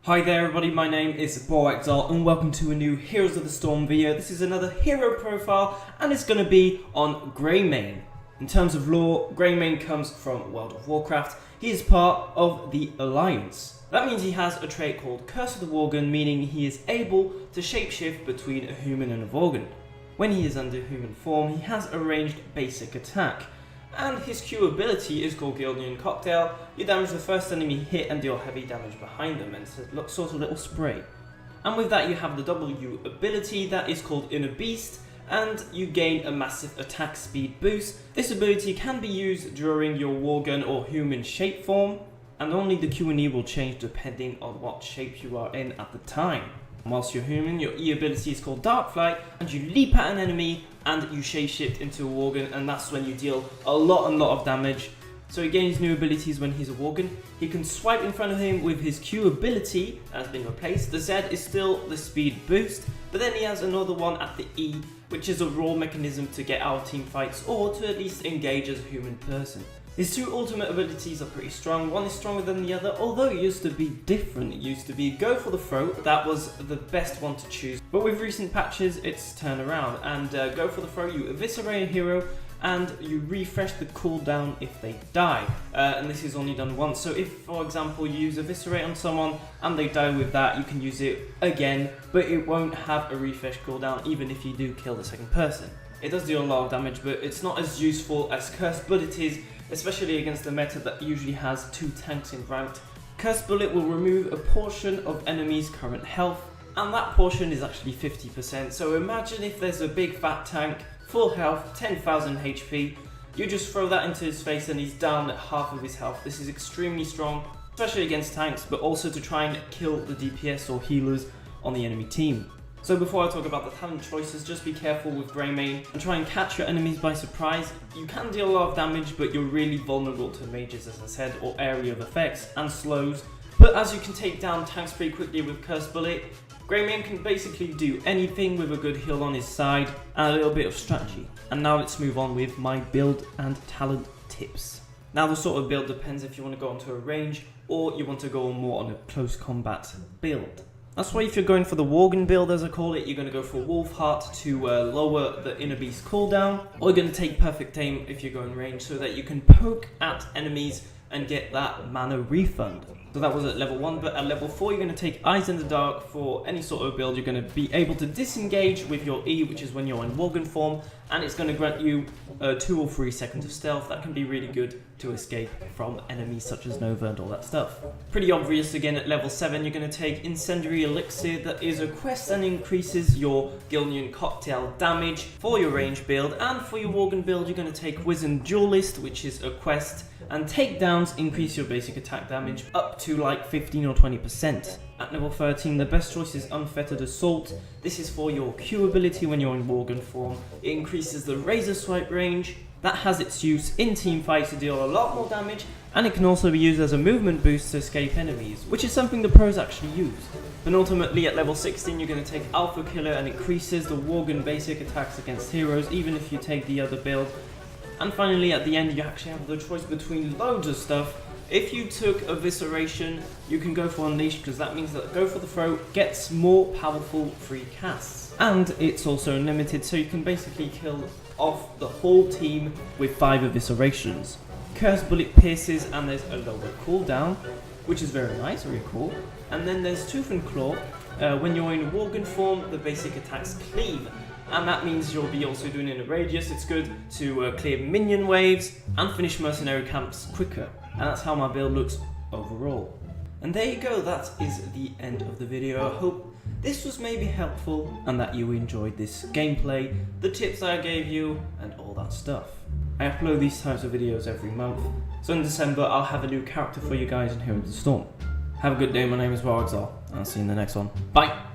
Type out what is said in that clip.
Hi there everybody, my name is Octane and welcome to a new Heroes of the Storm video. This is another hero profile and it's going to be on GREYMANE. In terms of lore, GREYMANE comes from World of Warcraft. He is part of the Alliance. That means he has a trait called Curse of the Worgen, meaning he is able to shapeshift between a human and a Worgen. When he is under human form, he has a ranged basic attack. And his Q ability is called Gilnean Cocktail. You damage the first enemy hit and deal heavy damage behind them, and it's a sort of little spray. And with that you have the W ability that is called Inner Beast, and you gain a massive attack speed boost. This ability can be used during your Worgen or human shape form, and only the Q and E will change depending on what shape you are in at the time. Whilst you're human, your E ability is called Dark Flight, and you leap at an enemy and you shapeshift into a Worgen, and that's when you deal a lot of damage. So he gains new abilities when he's a Worgen. He can swipe in front of him with his Q ability that has been replaced. The Z is still the speed boost, but then he has another one at the E, which is a raw mechanism to get out of team fights or to at least engage as a human person. His two ultimate abilities are pretty strong. One is stronger than the other, although it used to be different. It used to be go for the throat, that was the best one to choose. But with recent patches, it's turned around, and go for the throat, you eviscerate a hero, and you refresh the cooldown if they die. And this is only done once, so if, for example, you use eviscerate on someone and they die with that, you can use it again, but it won't have a refresh cooldown even if you do kill the second person. It does deal a lot of damage, but it's not as useful as Curse, but it is, especially against the meta that usually has 2 tanks in ranked. Curse Bullet will remove a portion of enemies' current health, and that portion is actually 50%. So imagine if there's a big fat tank, full health, 10,000 HP, you just throw that into his face and he's down at half of his health. This is extremely strong, especially against tanks, but also to try and kill the DPS or healers on the enemy team. So before I talk about the talent choices, just be careful with GREYMANE and try and catch your enemies by surprise. You can deal a lot of damage, but you're really vulnerable to mages, as I said, or area of effects and slows. But as you can take down tanks pretty quickly with Curse Bullet, GREYMANE can basically do anything with a good heal on his side and a little bit of strategy. And now let's move on with my build and talent tips. Now the sort of build depends if you want to go onto a range or you want to go more on a close combat build. That's why if you're going for the Worgen build, as I call it, you're going to go for Wolf Heart to lower the Inner Beast cooldown, or you're going to take Perfect Aim if you're going range so that you can poke at enemies and get that mana refund. So that was at level 1, but at level 4 you're going to take Eyes in the Dark. For any sort of build, you're going to be able to disengage with your E, which is when you're in Worgen form, and it's going to grant you 2 or 3 seconds of stealth. That can be really good to escape from enemies such as Nova and all that stuff. Pretty obvious again at level 7, you're going to take Incendiary Elixir. That is a quest and increases your Gilnean Cocktail damage for your range build, and for your Worgen build you're going to take Wizened Duelist, which is a quest, and takedowns increase your basic attack damage up to like 15 or 20%. At level 13, the best choice is Unfettered Assault. This is for your Q ability when you're in Worgen form. It increases the Razor Swipe range. That has its use in team fights to deal a lot more damage, and it can also be used as a movement boost to escape enemies, which is something the pros actually use. Then ultimately at level 16 you're going to take Alpha Killer, and increases the Worgen basic attacks against heroes even if you take the other build. And finally at the end you actually have the choice between loads of stuff. If you took Evisceration, you can go for Unleash, because that means that Go for the Throat gets more powerful free casts. And it's also unlimited, so you can basically kill off the whole team with 5 Eviscerations. Curse Bullet pierces, and there's a lower cooldown, which is very nice, very cool. And then there's Tooth and Claw. When you're in Worgen form, the basic attacks cleave, and that means you'll be also doing it in a radius. It's good to clear minion waves and finish mercenary camps quicker. And that's how my build looks overall. And there you go, that is the end of the video. I hope this was maybe helpful and that you enjoyed this gameplay, the tips I gave you, and all that stuff. I upload these types of videos every month, so in December I'll have a new character for you guys in Heroes of the Storm. Have a good day, my name is Octane, and I'll see you in the next one. Bye!